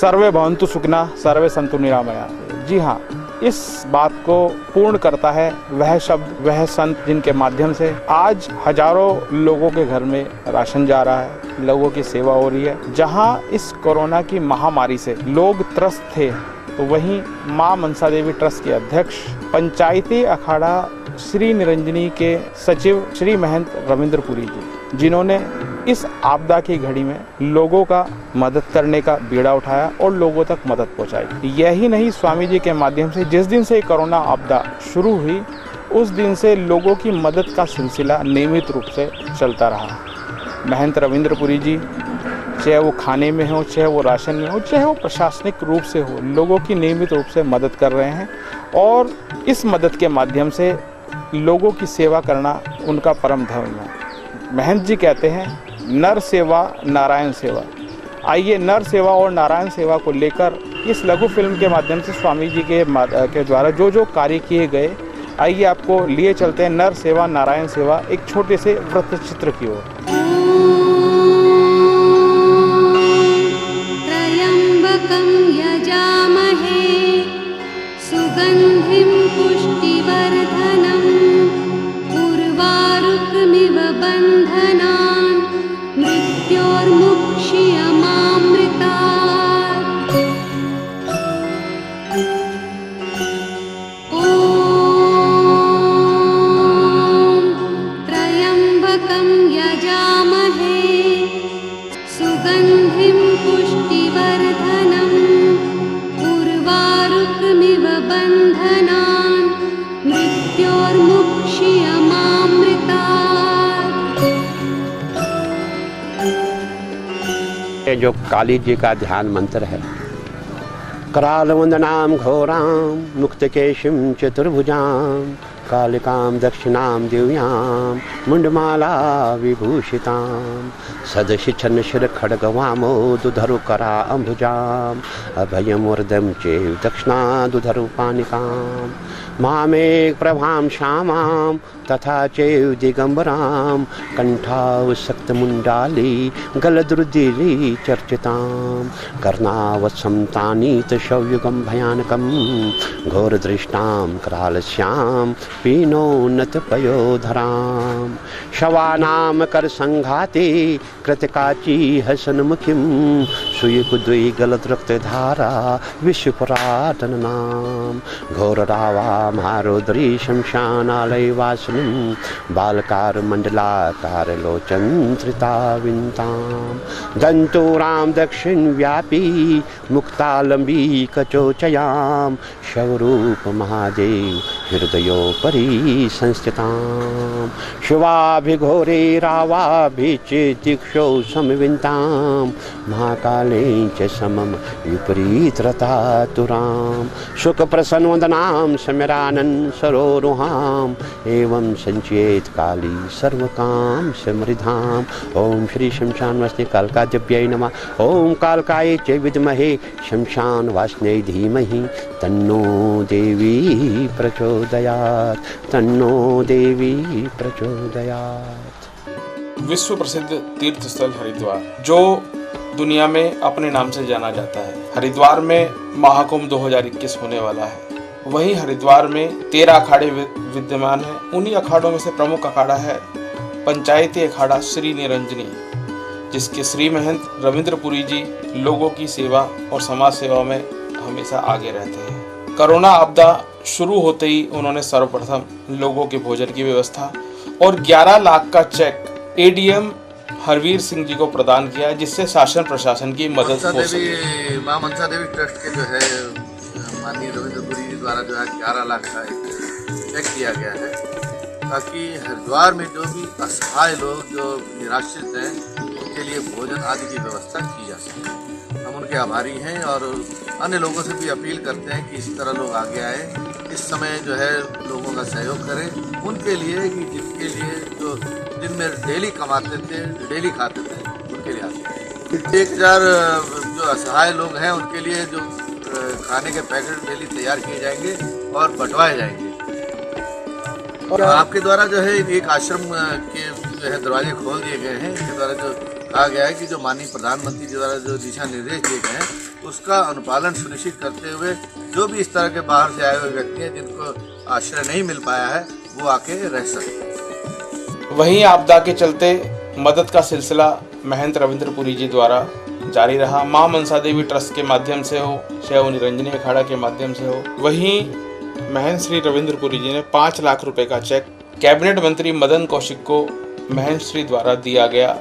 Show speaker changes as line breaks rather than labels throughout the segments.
सर्वे भवन्तु सुखिनः सर्वे सन्तु निरामया। जी हाँ, इस बात को पूर्ण करता है वह शब्द, वह संत जिनके माध्यम से आज हजारों लोगों के घर में राशन जा रहा है, लोगों की सेवा हो रही है। जहाँ इस कोरोना की महामारी से लोग त्रस्त थे, तो वहीं मां मनसा देवी ट्रस्ट के अध्यक्ष, पंचायती अखाड़ा श्री निरंजनी के सचिव श्री महंत रविंद्रपुरी जी, जिन्होंने इस आपदा की घड़ी में लोगों का मदद करने का बीड़ा उठाया और लोगों तक मदद पहुंचाई। यही नहीं, स्वामी जी के माध्यम से जिस दिन से कोरोना आपदा शुरू हुई, उस दिन से लोगों की मदद का सिलसिला नियमित रूप से चलता रहा। महंत रविंद्रपुरी जी, चाहे वो खाने में हो, चाहे वो राशन में हो, चाहे वो प्रशासनिक रूप से हो, लोगों की नियमित रूप से मदद कर रहे हैं और इस मदद के माध्यम से लोगों की सेवा करना उनका परम धर्म है। महंत जी कहते हैं, नर सेवा नारायण सेवा। आइए नर सेवा और नारायण सेवा को लेकर इस लघु फिल्म के माध्यम से स्वामी जी के द्वारा जो जो कार्य किए गए, आइए आपको लिए चलते हैं नर सेवा नारायण सेवा एक छोटे से वृत्त चित्र की ओर।
त्र्यंबकं यजामहे सुगंधिं पुष्टिवर्धनम् उर्वारुकमिव बन्धनान् मृत्योर्मुक्षीयमामृतात्। ॐ त्र्यंबकं यजामहे सुगंधिं पुष्टिवर्धनम् उर्वारुकमिव बन्धनान् मृत्योर्मुक्षीयमामृतात्।
ये जो काली जी का ध्यान मंत्र है, कराल वंदनाम घोराम मुक्तकेशिम चतुर्भुजाम कालिकाम दक्षिणाम दिव्याम मुंडमाला विभूषिताम सदशिछन्न शिर खड्गवामो दुधरु करा अंबुजाम अभयम वरदम चेव दक्षिणा दुधरु पानिकाम मामेक प्रभाम श्यामाम तथा चेव दिगंबराम कंठावसक्त मुंडाली गलद्रुदिरी चर्चिताम कर्णावत्सम तानीत शवयुगम भयानकम घोरदृष्टाम करालस्याम पीनोन्नत पयोधराम शवानाम कर संघाते कृतकाची हसनमुखिम सुयुगद्वै गलत रक्त धारा विश्वपुरातन नाम घोर रावा महारोदरी शमशानालय वासनिम बालकार मंडलाकार लोचन धृताविंताम दंतोराम दक्षिण व्यापी मुक्तालंबी कचोचयाम शवरूप महादेव हृदयोपरि संस्थिताम शिवाभिघोरे रावाभिचितिक्षौ समविन्ताम महाकाले च समम विपरीतरतातुराम शुक प्रसन्न वदनाम समिरानन सरोरुहाम एवं संचेत काली सर्वकाम समृद्धाम। ओम श्री शमशान वासिने कालकादिव्यै नमः। ओम कालकाय च विद्महे शमशान वासिने धीमहि तन्नो देवी प्रचोदयात्। तन्नो देवी प्रचोदयात्।
विश्व प्रसिद्ध तीर्थ स्थल हरिद्वार, जो दुनिया में अपने नाम से जाना जाता है। हरिद्वार में महाकुंभ 2021 होने वाला है। वहीं हरिद्वार में 13 अखाड़े विद्यमान हैं। उन्हीं अखाड़ों में से प्रमुख अखाड़ा है पंचायती अखाड़ा श्री निरंजनी, जिसके श्री महंत रविंद्रपुरी जी लोगों की सेवा और समाज सेवा में हमेशा आगे रहते हैं। कोरोना आपदा शुरू होते ही उन्होंने सर्वप्रथम लोगों के भोजन की व्यवस्था और 11 लाख का चेक एडीएम हरवीर सिंह जी को प्रदान किया, जिससे शासन प्रशासन की मदद हो सके।
मां मनसा देवी ट्रस्ट के जो है माननीय रविंद्रपुरी जी द्वारा जो है 11 लाख का एक चेक दिया गया है, ताकि हरिद्वार में जो भी असहाय लोग जो निराश्रित हैं उनके लिए भोजन आदि की व्यवस्था की जा सके। हम उनके आभारी हैं और अन्य लोगों से भी अपील करते हैं कि इसी तरह लोग आगे आए, इस समय जो है लोगों का सहयोग करें उनके लिए, कि जिनके लिए जो जिनमें डेली कमाते थे, डेली खाते थे, उनके लिए आते हैं। 1000 जो असहाय लोग हैं उनके लिए जो खाने के पैकेट डेली तैयार किए जाएंगे और बंटवाए जाएंगे। और आपके द्वारा जो है एक आश्रम के जो है दरवाजे खोल दिए गए हैं, इसके द्वारा जो कहा गया है कि जो माननीय प्रधानमंत्री जी द्वारा जो दिशा निर्देश दिए गए हैं उसका अनुपालन सुनिश्चित करते हुए जो भी इस तरह के बाहर से आए हुए व्यक्ति हैं जिनको आश्रय नहीं मिल पाया है वो आके रह सकते।
वहीं आपदा के चलते मदद का सिलसिला महंत रविंद्रपुरी जी द्वारा जारी रहा। मां मनसा देवी ट्रस्ट के माध्यम से हो, शैव निरंजनी अखाड़ा के माध्यम से हो। वहीं महंत श्री रविंद्रपुरी जी ने 5 लाख रुपए का चेक कैबिनेट मंत्री मदन कौशिक को महंत श्री द्वारा दिया गया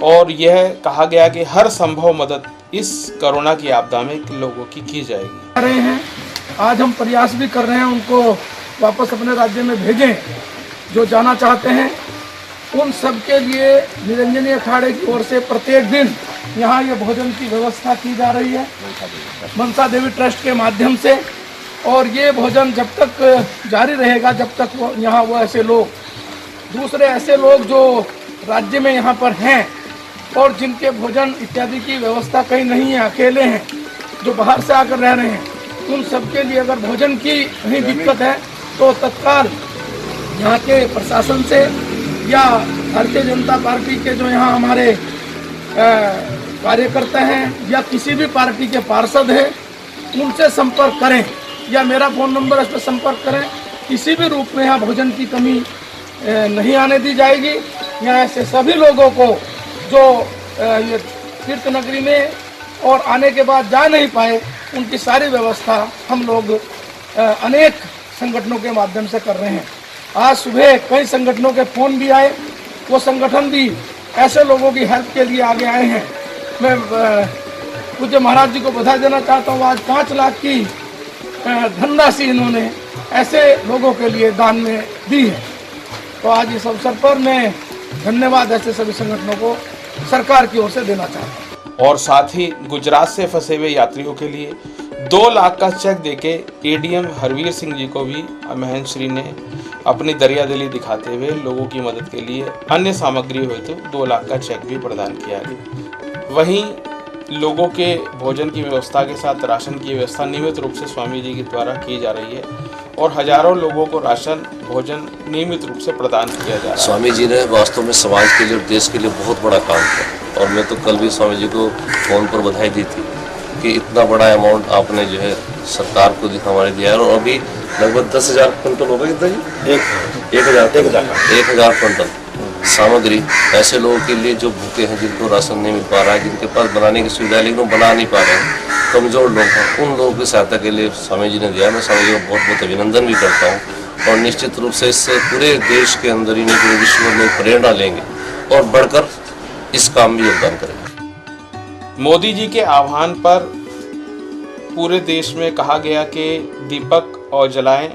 और यह कहा गया कि हर संभव मदद इस कोरोना की आपदा में लोगों की जाएगी।
रहे हैं आज हम प्रयास भी कर रहे हैं उनको वापस अपने राज्य में भेजें जो जाना चाहते हैं। उन सब के लिए निरंजनी अखाड़े की ओर से प्रत्येक दिन यहाँ ये भोजन की व्यवस्था की जा रही है मनसा देवी ट्रस्ट के माध्यम से। और ये भोजन जब तक जारी रहेगा जब तक वो ऐसे लोग दूसरे ऐसे लोग जो राज्य में यहाँ पर हैं और जिनके भोजन इत्यादि की व्यवस्था कहीं नहीं है, अकेले हैं, जो बाहर से आकर रह रहे हैं, उन सबके लिए अगर भोजन की कहीं दिक्कत है तो तत्काल यहाँ के प्रशासन से या भारतीय जनता पार्टी के जो यहाँ हमारे कार्यकर्ता हैं या किसी भी पार्टी के पार्षद हैं उनसे संपर्क करें या मेरा फ़ोन नंबर इस पर संपर्क करें। किसी भी रूप में यहाँ भोजन की कमी नहीं आने दी जाएगी। यहाँ ऐसे सभी लोगों को जो ये तीर्थ नगरी में और आने के बाद जा नहीं पाए उनकी सारी व्यवस्था हम लोग अनेक संगठनों के माध्यम से कर रहे हैं। आज सुबह कई संगठनों के फ़ोन भी आए, वो संगठन भी ऐसे लोगों की हेल्प के लिए आगे आए हैं। मैं पूज्य महाराज जी को बधाई देना चाहता हूँ। आज 5 लाख की धनराशि इन्होंने ऐसे लोगों के लिए दान में दी है। तो आज इस अवसर पर मैं धन्यवाद ऐसे सभी संगठनों को सरकार की ओर से देना चाहता हूँ।
और साथ ही गुजरात से फंसे हुए यात्रियों के लिए 2 लाख का चेक देके एडीएम हरवीर सिंह जी को भी महंत श्री ने अपनी दरियादिली दिखाते हुए लोगों की मदद के लिए अन्य सामग्री हुई तो 2 लाख का चेक भी प्रदान किया गया। वहीं लोगों के भोजन की व्यवस्था के साथ राशन की व्यवस्था नियमित रूप से स्वामी जी के द्वारा की जा रही है और हजारों लोगों को राशन भोजन नियमित रूप से प्रदान किया जा रहा है।
स्वामी जी ने वास्तव में समाज के लिए और देश के लिए बहुत बड़ा काम किया और मैं तो कल भी स्वामी जी को फ़ोन पर बधाई दी थी कि इतना बड़ा अमाउंट आपने जो है सरकार को हमारे दिया है। और अभी लगभग 10,000 क्विंटल हो गए, कितना जी 1,000 क्विंटल सामग्री ऐसे लोगों के लिए जो भूखे हैं, जिनको राशन नहीं मिल पा रहा है, जिनके पास बनाने की सुविधा है लेकिन वो बना नहीं पा रहे हैं, कमज़ोर लोग हैं, उन लोगों की सहायता के लिए स्वामी जी ने दिया। मैं स्वामी जी को बहुत बहुत अभिनंदन भी करता हूँ और निश्चित रूप से इससे पूरे देश के अंदर ही नहीं पूरे विश्व में लोग प्रेरणा लेंगे और बढ़कर इस काम में योगदान करेंगे।
मोदी जी के आह्वान पर पूरे देश में कहा गया कि दीपक और जलाएं।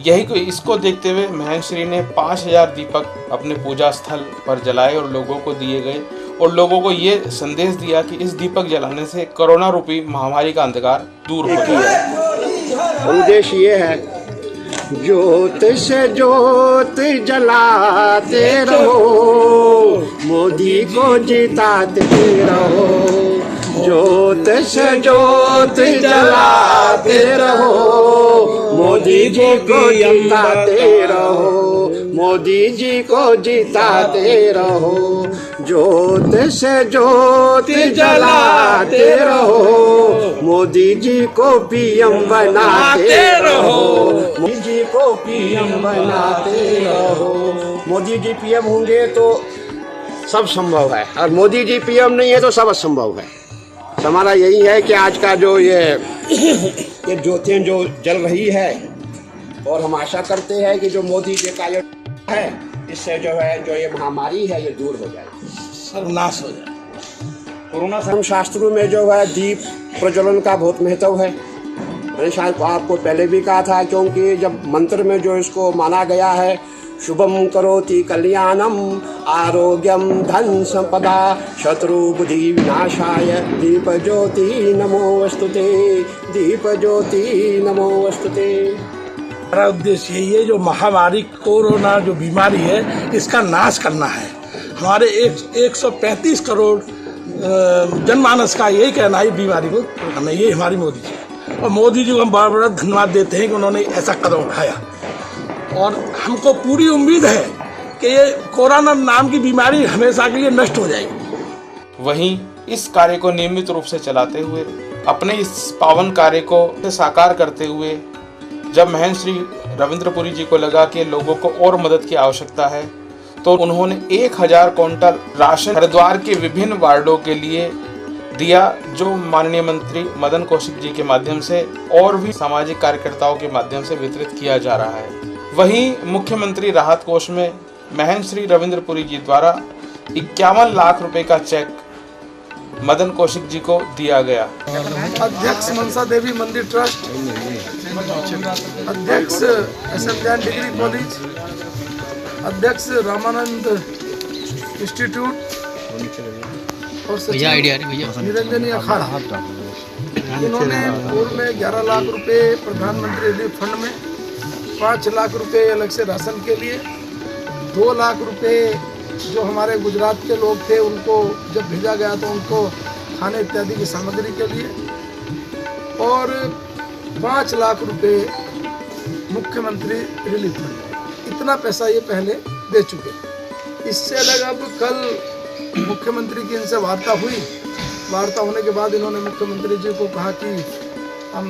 यही को इसको देखते हुए महंत श्री ने 5000 दीपक अपने पूजा स्थल पर जलाए और लोगों को दिए गए और लोगों को ये संदेश दिया कि इस दीपक जलाने से कोरोना रूपी महामारी का अंधकार दूर हो जाए।
उद्देश्य ये है, ज्योत से ज्योत जलाते रहो, मोदी को जिताते रहो। ज्योत से ज्योत जलाते रहो, मोदी जी को जिताते रहो, मोदी जी को जिताते रहो। ज्योत से ज्योत जलाते रहो, मोदी जी को पीएम बनाते रहो, मोदी जी को पीएम बनाते रहो। मोदी जी पीएम होंगे तो सब संभव है और मोदी जी पीएम नहीं है तो सब असंभव है। हमारा यही है कि आज का जो ये ज्योतियाँ जो जल रही है और हम आशा करते हैं कि जो मोदी जी का जो है इससे जो है जो ये महामारी है ये दूर हो जाए, सर्वनाश हो जाए। कोरोना धर्म शास्त्रों में जो है दीप प्रज्वलन का बहुत महत्व है। मैंने शायद आपको पहले भी कहा था, क्योंकि जब मंत्र में जो इसको माना गया है, शुभम करोति कल्याणम आरोग्यम धन संपदा शत्रु बुद्धि विनाशाय दीप ज्योति नमोस्तुते, दीप ज्योति नमोस्तुते।
हमारा उद्देश्य यही है, जो महामारी कोरोना जो बीमारी है इसका नाश करना है। हमारे 135 करोड़ जनमानस का यही कहना है बीमारी को करना, ये हमारी मोदी जी और मोदी जी को हम बड़ा बड़ा धन्यवाद देते हैं कि उन्होंने ऐसा कदम उठाया। और हमको पूरी उम्मीद है कि ये कोरोना नाम की बीमारी हमेशा के लिए नष्ट हो जाएगी।
वहीं इस कार्य को नियमित रूप से चलाते हुए अपने इस पावन कार्य को साकार करते हुए जब महेंद्र श्री रविंद्रपुरी जी को लगा कि लोगों को और मदद की आवश्यकता है तो उन्होंने 1000 क्विंटल राशन हरिद्वार के विभिन्न वार्डों के लिए दिया, जो माननीय मंत्री मदन कौशिक जी के माध्यम से और भी सामाजिक कार्यकर्ताओं के माध्यम से वितरित किया जा रहा है। वहीं मुख्यमंत्री राहत कोष में महेंद्र श्री रविंद्रपुरी जी द्वारा 51 लाख रुपए का चेक मदन कौशिक जी को दिया गया।
अध्यक्ष मनसा देवी मंदिर ट्रस्ट, अध्यक्ष एसएम डिग्री कॉलेज, अध्यक्ष रामानंद इंस्टीट्यूट और सचिव निरंजनी अखाड़ा, इन्होंने पूर्व में 11 लाख रुपए प्रधानमंत्री रिलीफ फंड में, 5 लाख रुपए अलग से राशन के लिए, 2 लाख रुपए जो हमारे गुजरात के लोग थे उनको जब भेजा गया तो उनको खाने इत्यादि की सामग्री के लिए, और 5 लाख रुपए मुख्यमंत्री रिलीफ फंड। इतना पैसा ये पहले दे चुके। इससे अलग अब कल मुख्यमंत्री की इनसे वार्ता हुई। वार्ता होने के बाद इन्होंने मुख्यमंत्री जी को कहा कि हम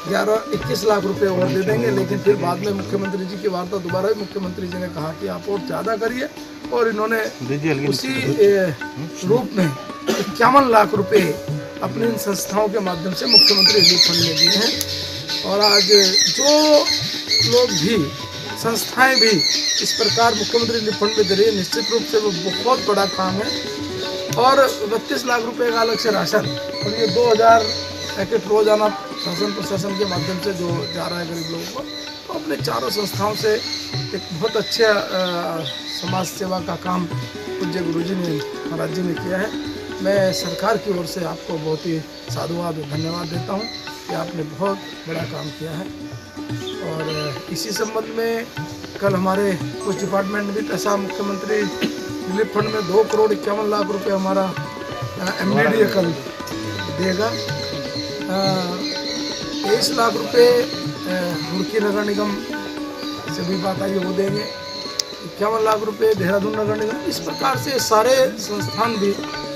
21 लाख रुपए और दे देंगे, लेकिन फिर बाद में मुख्यमंत्री जी की वार्ता दोबारा हुई। मुख्यमंत्री जी ने कहा कि आप और ज़्यादा करिए, और इन्होंने उसी रूप में 51 लाख रुपए अपनी इन संस्थाओं के माध्यम से मुख्यमंत्री रिलीफ फंड में दिए हैं। और आज जो लोग भी, संस्थाएं भी इस प्रकार मुख्यमंत्री रिलीफ फंड में दे रही है, निश्चित रूप से वो बहुत बड़ा काम है। और 32 लाख रुपए का अलग से राशन, और ये 2000 पैकेट रोजाना शासन प्रशासन के माध्यम से जो जा रहा है गरीब लोगों को, तो अपने चारों संस्थाओं से एक बहुत अच्छे समाज सेवा का काम पूज्य गुरुजी ने, महाराज जी ने किया है। मैं सरकार की ओर से आपको बहुत ही साधुवाद और धन्यवाद देता हूँ कि आपने बहुत बड़ा काम किया है। और इसी संबंध में कल हमारे कुछ डिपार्टमेंट भी पैसा मुख्यमंत्री रिलीफ फंड में 2 करोड़ 51 लाख रुपए हमारा MDDA कल देगा। 23 लाख रुपए रुड़की नगर निगम से भी बात आई, वो देंगे। 51 लाख रुपए देहरादून नगर निगम। इस प्रकार से सारे संस्थान भी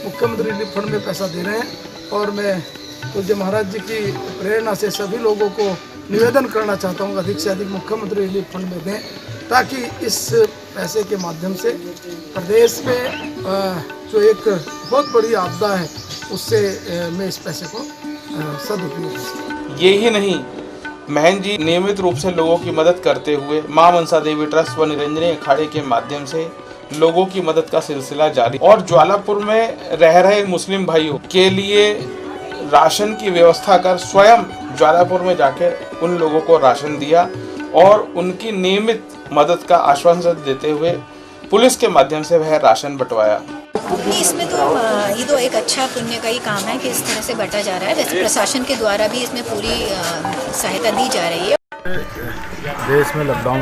मुख्यमंत्री रिलीफ फंड में पैसा दे रहे हैं। और मैं पूज्य महाराज जी की प्रेरणा से सभी लोगों को निवेदन करना चाहता हूँ अधिक से अधिक मुख्यमंत्री रिलीफ फंड में दें, ताकि इस पैसे के माध्यम से प्रदेश में जो एक बहुत बड़ी आपदा है उससे मैं इस पैसे को सदुपयोग कर सकूं।
ये ही नहीं, महेंद्र जी नियमित रूप से लोगों की मदद करते हुए मां मनसा देवी ट्रस्ट व निरंजनी अखाड़े के माध्यम से लोगों की मदद का सिलसिला जारी। और ज्वालापुर में रह रहे मुस्लिम भाइयों के लिए राशन की व्यवस्था कर स्वयं ज्वालापुर में जाकर उन लोगों को राशन दिया और उनकी नियमित मदद का आश्वासन देते हुए पुलिस के माध्यम से वह राशन बंटवाया।
इसमें तो ये तो एक अच्छा पुण्य का ही काम है कि इस तरह से बांटा जा रहा है। वैसे प्रशासन के द्वारा भी इसमें पूरी सहायता दी जा रही है।
देश में लॉकडाउन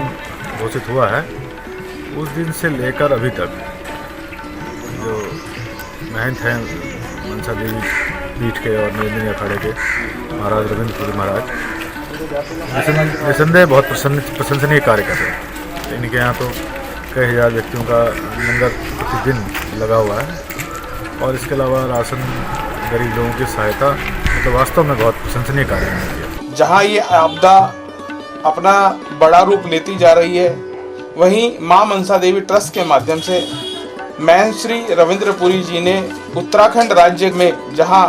घोषित हुआ है, उस दिन से लेकर अभी तक जो महंत हैं मनसा देवी पीठ के और निरंजनी अखाड़े के महाराज रविंद्रपुरी महाराज निसंदेह बहुत प्रशंसनीय कार्य कर रहे हैं। इनके यहाँ तो कई हजार व्यक्तियों का लंगर प्रतिदिन लगा हुआ है, और इसके अलावा राशन गरीब लोगों की सहायता, मतलब वास्तव में बहुत प्रशंसनीय कार्य है।
जहाँ ये आपदा अपना बड़ा रूप लेती जा रही है, वहीं मां मनसा देवी ट्रस्ट के माध्यम से महेंद्र श्री रविंद्रपुरी जी ने उत्तराखंड राज्य में जहां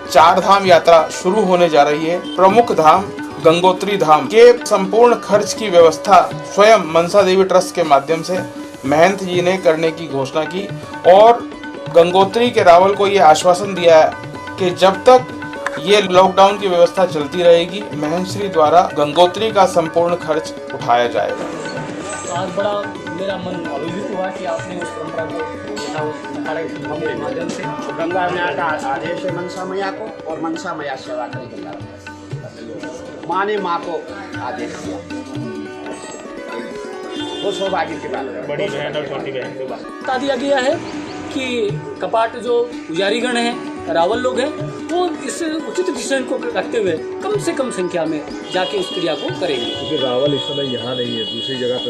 4 धाम यात्रा शुरू होने जा रही है, प्रमुख धाम गंगोत्री धाम के संपूर्ण खर्च की व्यवस्था स्वयं मनसा देवी ट्रस्ट के माध्यम से महंत जी ने करने की घोषणा की। और गंगोत्री के रावल को ये आश्वासन दिया है कि जब तक ये लॉकडाउन की व्यवस्था चलती रहेगी, महंत श्री द्वारा गंगोत्री का संपूर्ण खर्च उठाया जाएगा।
आज बड़ा मेरा मन अभिभूत हुआ कि आपने उस परंपरा को के माध्यम से
गंगा मैया का आदेश है मनसा मैया को, और मनसा मैया सेवा करेगी। माँ ने माँ को आदेश दिया, वो सौभाग्य की बात है।
बड़ी बहन और छोटी बहन की बात बता दिया गया है कि कपाट जो पुजारीगण हैं, रावल लोग हैं, वो इस उचित डिसीजन को रखते हुए कम से कम संख्या में जाके उस क्रिया को करेंगे।
क्योंकि रावल इस समय यहाँ नहीं है, दूसरी जगह पे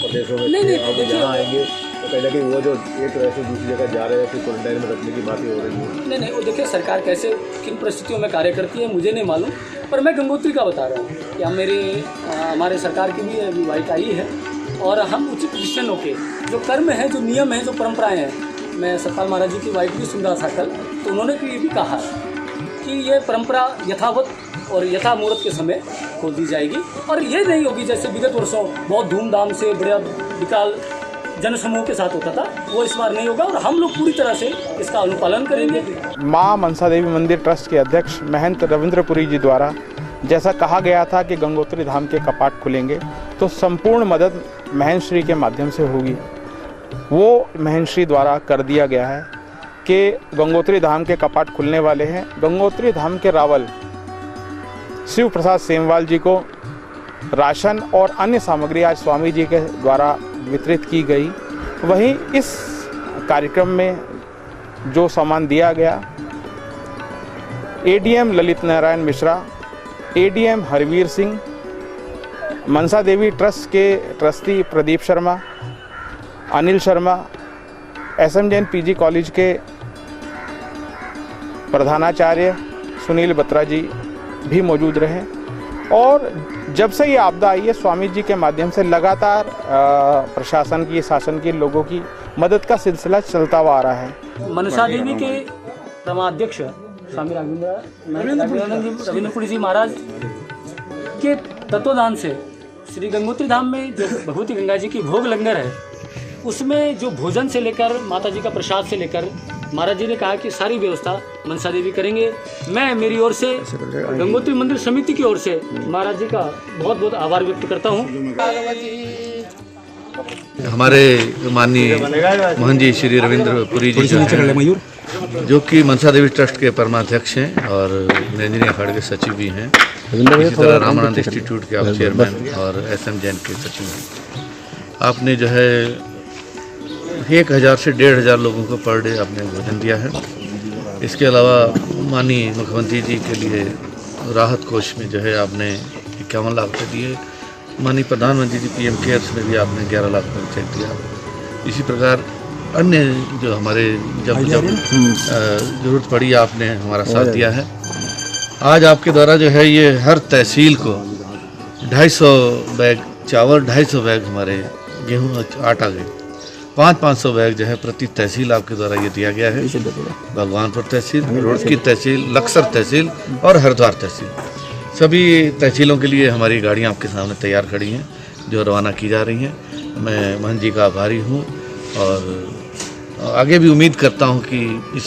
प्रदेशों में
नहीं,
अब यहाँ आएंगे
तो कहीं ना कहीं वो जो एक तरह से दूसरी जगह जा रहे हैं फिर क्वारंटाइन में रखने की बातें हो रही हैं।
नहीं, वो देखिए सरकार कैसे किन परिस्थितियों में कार्य करती है मुझे नहीं मालूम, पर मैं गंगोत्री का बता रहा हूँ कि हमारे सरकार की भी अभी वाइट आई है और हम उचित डिसीजनों के जो कर्म है, जो नियम है, जो परंपराएं हैं, मैं सतपाल महाराज जी की वाइट भी सुन रहा था कल, तो उन्होंने ये भी कहा कि ये परंपरा यथावत और यथामूर्त के समय खोल दी जाएगी और ये नहीं होगी जैसे विगत वर्षों बहुत धूमधाम से बड़ा विकाल जनसमूह के साथ होता था, वो इस बार नहीं होगा और हम लोग पूरी तरह से इसका अनुपालन करेंगे।
माँ मनसा देवी मंदिर ट्रस्ट के अध्यक्ष महंत रविंद्रपुरी जी द्वारा जैसा कहा गया था कि गंगोत्री धाम के कपाट खुलेंगे तो संपूर्ण मदद महंत श्री के माध्यम से होगी, वो महंत श्री द्वारा कर दिया गया है कि गंगोत्री धाम के कपाट खुलने वाले हैं। गंगोत्री धाम के रावल शिव प्रसाद सेमवाल जी को राशन और अन्य सामग्री आज स्वामी जी के द्वारा वितरित की गई। वहीं इस कार्यक्रम में जो सामान दिया गया, ADM Lalit Narayan Mishra, ADM Harveer Singh, Mansa Devi trust के trustee Pradeep Sharma, Anil Sharma, SM Jain PG college के प्रधानाचार्य सुनील बत्रा जी भी मौजूद रहे और जब से ये आपदा आई है स्वामी जी के माध्यम से लगातार प्रशासन की, शासन की, लोगों की मदद का सिलसिला चलता हुआ आ रहा है।
मनसा देवी के परमाध्यक्ष स्वामी रविंद्रपुरी जी महाराज के तत्वदान से श्री गंगोत्री धाम में जो भगवती गंगा जी की भोग लंगर है उसमें जो भोजन से लेकर माता जी का प्रसाद से लेकर महाराज जी ने कहा कि सारी व्यवस्था मनसा देवी करेंगे। मैं मेरी ओर से गंगोत्री मंदिर समिति की ओर से महाराज जी का बहुत बहुत आभार व्यक्त करता हूँ।
हमारे माननीय मोहन जी श्री रविंद्रपुरी जी जो कि मनसा देवी ट्रस्ट के परमाध्यक्ष हैं और निरंजनी अखाड़े के सचिव भी हैं, इसी तरह रामानंद इंस्टीट्यूट के आप चेयरमैन और एसएम जैन के सचिव हैं। आपने जो है 1000 से 1500 लोगों को पर डे आपने भोजन दिया है। इसके अलावा माननीय मुख्यमंत्री जी के लिए राहत कोष में जो है आपने 51 लाख रुपये दिए। माननीय प्रधानमंत्री जी पीएम केयर्स में भी आपने 11 लाख रुपये चेक दिया। इसी प्रकार अन्य जो हमारे जब ज़रूरत पड़ी आपने हमारा साथ दिया है। आज आपके द्वारा जो है ये हर तहसील को 250 बैग चावल, 250 बैग हमारे गेहूँ आटा गए, 500 बैग जो है प्रति तहसील आपके द्वारा ये दिया गया है। भगवानपुर तहसील, रुड़की तहसील, लक्सर तहसील और हरिद्वार तहसील, सभी तहसीलों के लिए हमारी गाड़ियाँ आपके सामने तैयार खड़ी हैं जो रवाना की जा रही हैं। मैं मोहन जी का आभारी हूँ और आगे भी उम्मीद करता हूँ कि इस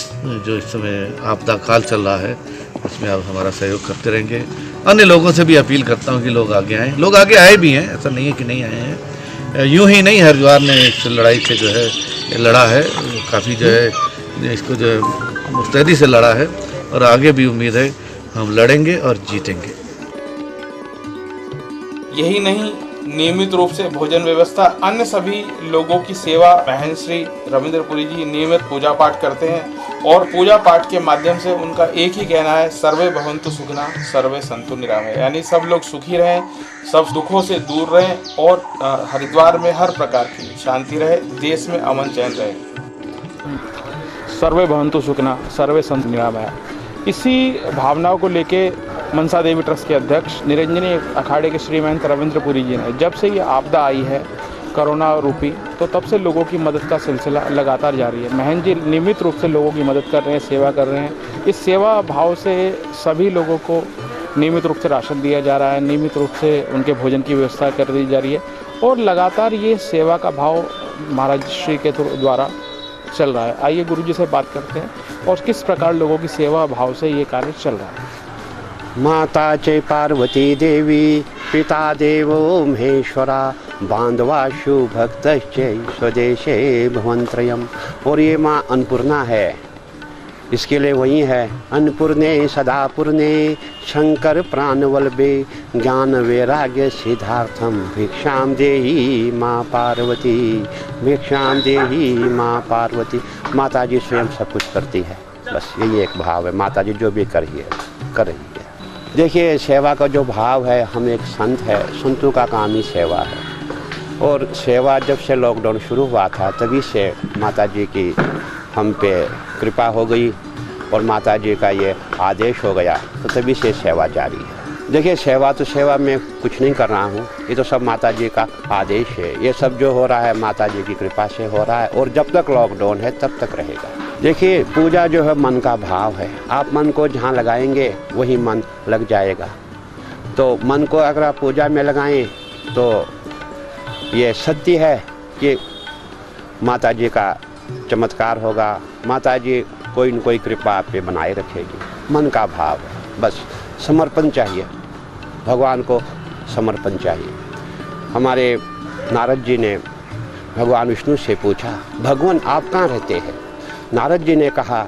समय आपदा काल चल रहा है उसमें आप हमारा सहयोग करते रहेंगे। अन्य लोगों से भी अपील करता हूँ कि लोग आगे आएँ। लोग आगे आए भी हैं, ऐसा नहीं है कि नहीं आए हैं। यूं ही नहीं, हरिद्वार ने इस लड़ाई से जो है लड़ा है, काफ़ी जो है इसको जो है मुस्तैदी से लड़ा है और आगे भी उम्मीद है हम लड़ेंगे और जीतेंगे।
यही नहीं, नियमित रूप से भोजन व्यवस्था, अन्य सभी लोगों की सेवा महंत श्री रविंद्रपुरी जी नियमित पूजा पाठ करते हैं और पूजा पाठ के माध्यम से उनका एक ही कहना है, सर्वे भवन्तु सुखिनः सर्वे सन्तु निरामया, यानी सब लोग सुखी रहें, सब दुखों से दूर रहें और हरिद्वार में हर प्रकार की शांति रहे, देश में अमन चैन रहे। सर्वे भवन्तु सुखिनः सर्वे सन्तु निरामया, इसी भावनाओं को लेके मनसा देवी ट्रस्ट के अध्यक्ष निरंजनी अखाड़े के श्री महंत रविंद्रपुरी जी ने जब से ये आपदा आई है कोरोना रूपी, तो तब से लोगों की मदद का सिलसिला लगातार जारी है। महंत जी नियमित रूप से लोगों की मदद कर रहे हैं, सेवा कर रहे हैं। इस सेवा भाव से सभी लोगों को नियमित रूप से राशन दिया जा रहा है, नियमित रूप से उनके भोजन की व्यवस्था कर दी जा रही है और लगातार ये सेवा का भाव महाराज श्री के द्वारा चल रहा है। आइए गुरु जी से बात करते हैं और किस प्रकार लोगों की सेवा भाव से ये कार्य चल रहा है।
माता च पार्वती देवी, पिता देवो महेश्वरा, बांधवाशु भक्तश्च स्वदेशे भवन्त्रयम्। और ये माँ अन्नपूर्णा है, इसके लिए वही है, अन्नपूर्णे सदा पूर्णे शंकर प्राणवल्लभे ज्ञान वैराग्य सिद्धार्थम भिक्षाम देहि माँ पार्वती, भिक्षाम देहि माँ पार्वती। माता जी स्वयं सब कुछ करती है, बस यही एक भाव है। माता जी जो भी कर रही है। देखिए सेवा का जो भाव है, हम एक संत है, संतों का काम ही सेवा है। और सेवा जब से लॉकडाउन शुरू हुआ था तभी से माता जी की हम पे कृपा हो गई और माता जी का ये आदेश हो गया, तो तभी से सेवा जारी है। देखिए, सेवा तो सेवा में कुछ नहीं कर रहा हूँ, ये तो सब माता जी का आदेश है। ये सब जो हो रहा है माता जी की कृपा से हो रहा है और जब तक लॉकडाउन है तब तक रहेगा। देखिए, पूजा जो है मन का भाव है, आप मन को जहाँ लगाएंगे वही मन लग जाएगा। तो मन को अगर आप पूजा में लगाएं तो ये सत्य है कि माता जी का चमत्कार होगा, माता जी कोई न कोई कृपा आप पे बनाए रखेगी। मन का भाव है, बस समर्पण चाहिए, भगवान को समर्पण चाहिए। हमारे नारद जी ने भगवान विष्णु से पूछा, भगवान आप कहाँ रहते हैं? नारद जी ने कहा,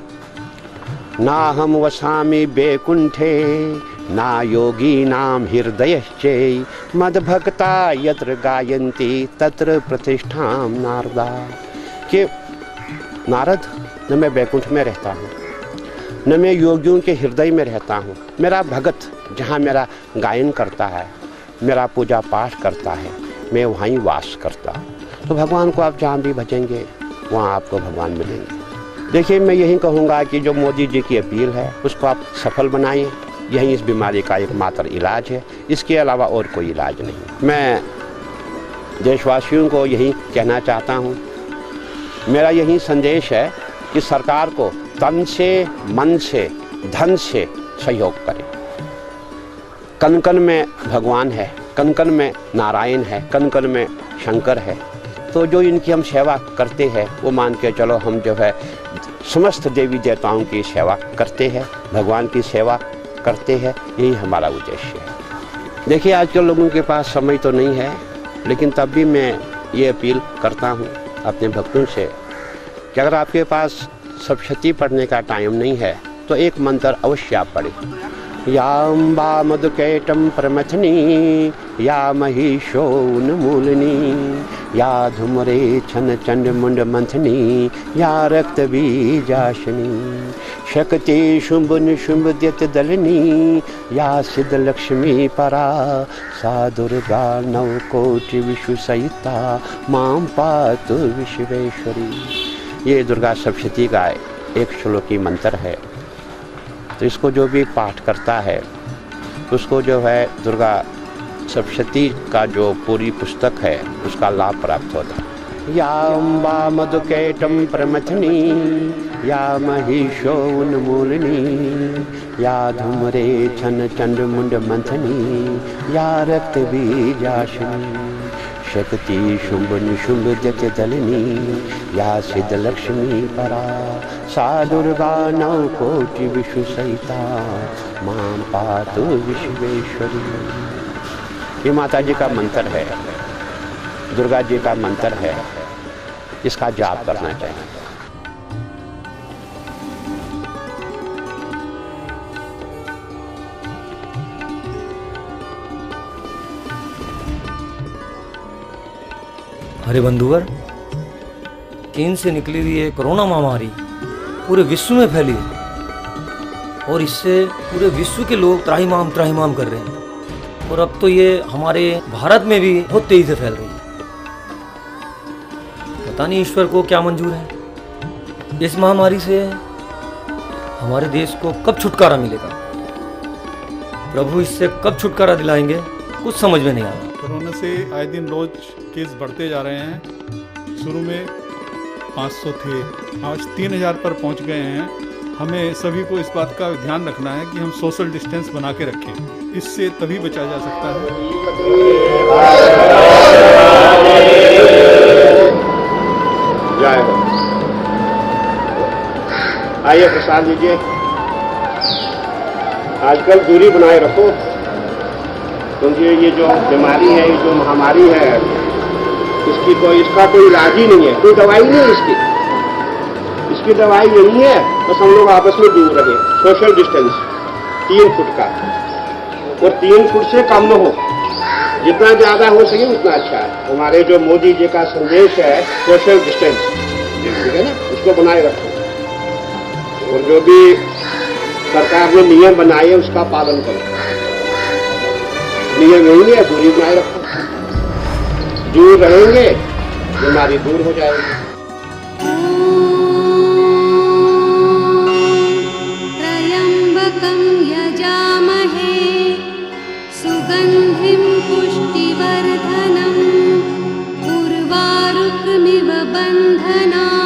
ना हम वसामि बैकुंठे ना योगी नाम हृदयश्चै मद्भक्ता यत्र गायन्ति तत्र प्रतिष्ठाम नारदा। कि नारद, न मैं बैकुंठ में रहता हूँ, न मैं योगियों के हृदय में रहता हूँ, मेरा भगत जहाँ मेरा गायन करता है, मेरा पूजा पाठ करता है, मैं वहीं वास करता हूँ। तो भगवान को आप जहाँ भी भजेंगे वहाँ आपको भगवान मिलेंगे। देखिए, मैं यही कहूँगा कि जो मोदी जी की अपील है उसको आप सफल बनाइए, यही इस बीमारी का एकमात्र इलाज है, इसके अलावा और कोई इलाज नहीं। मैं देशवासियों को यही कहना चाहता हूँ, मेरा यही संदेश है कि सरकार को तन से, मन से, धन से सहयोग करें। कण कण में भगवान है, कण कण में नारायण है, कण कण में शंकर है। तो जो इनकी हम सेवा करते हैं वो मान के चलो हम जो है समस्त देवी देवताओं की सेवा करते हैं, भगवान की सेवा करते हैं, यही हमारा उद्देश्य है। देखिए, आजकल लोगों के पास समय तो नहीं है, लेकिन तब भी मैं ये अपील करता हूँ अपने भक्तों से कि अगर आपके पास सप्तशती पढ़ने का टाइम नहीं है तो एक मंत्र अवश्य आप पढ़ें। या अम्बा मधुकैटम प्रमथनी या महिषो उन्मूलनी या धूम्रे छन चंड मुंड मंथनी या रक्त बीजाशनी शक्ति शुंभ निशुंभ द्यत दलनी या सिद्ध लक्ष्मी परा सा दुर्गा नव कोटि विश्व सहिता माम पातु विश्वेश्वरी। ये दुर्गा सप्तशती का एक श्लोकी मंत्र है। तो इसको जो भी पाठ करता है उसको जो है दुर्गा सप्तशती का जो पूरी पुस्तक है उसका लाभ प्राप्त होता है। या अम्बा मधुकैटम प्रमथनी या महिषो उन्मूलनी या धूम्रे छन चंड मुंड मंथनी या रक्त बीजाशनी शक्ति शुंभ निशुंभ द्यत दलनी या सिद्ध लक्ष्मी परा सा दुर्गा नव कोटि विश्व सहिता मां पातु विश्वेश्वरी। ये माता जी का मंत्र है, दुर्गा जी का मंत्र है, इसका जाप करना चाहिए।
हरे बंधुवर, चीन से निकली हुई ये कोरोना महामारी पूरे विश्व में फैली है और इससे पूरे विश्व के लोग त्राहिमाम कर रहे हैं और अब तो ये हमारे भारत में भी बहुत तेजी से फैल रही है। पता नहीं ईश्वर को क्या मंजूर है। इस महामारी से हमारे देश को कब छुटकारा मिलेगा, प्रभु इससे कब छुटकारा दिलाएंगे, कुछ समझ में नहीं आ रहा।
कोरोना से आए दिन रोज केस बढ़ते जा रहे हैं। शुरू में 500 थे, आज 3000 पर पहुंच गए हैं। हमें सभी को इस बात का ध्यान रखना है कि हम सोशल डिस्टेंस बना के रखें, इससे तभी बचा जा सकता है।
जय हो। आइए प्रसाद लीजिए। आजकल दूरी बनाए रखो, क्योंकि ये जो बीमारी है, ये जो महामारी है, इसका कोई इलाज ही नहीं है, कोई दवाई नहीं है इसकी दवाई यही है, बस हम लोग आपस में दूर रहे, सोशल डिस्टेंस 3 फुट का, और 3 फुट से कम न हो, जितना ज़्यादा हो सके उतना अच्छा है। हमारे जो मोदी जी का संदेश है सोशल डिस्टेंस, ठीक है ना, उसको बनाए रखो और जो भी सरकार ने नियम बनाए हैं उसका पालन करो। नियम यही है, दूरी बनाए रखो। दूर रहेंगे बीमारी दूर हो जाएगी।
त्र्यम्बकं यजामहे सुगन्धिं पुष्टिवर्धनम् उर्वारुकमिव बन्धनान्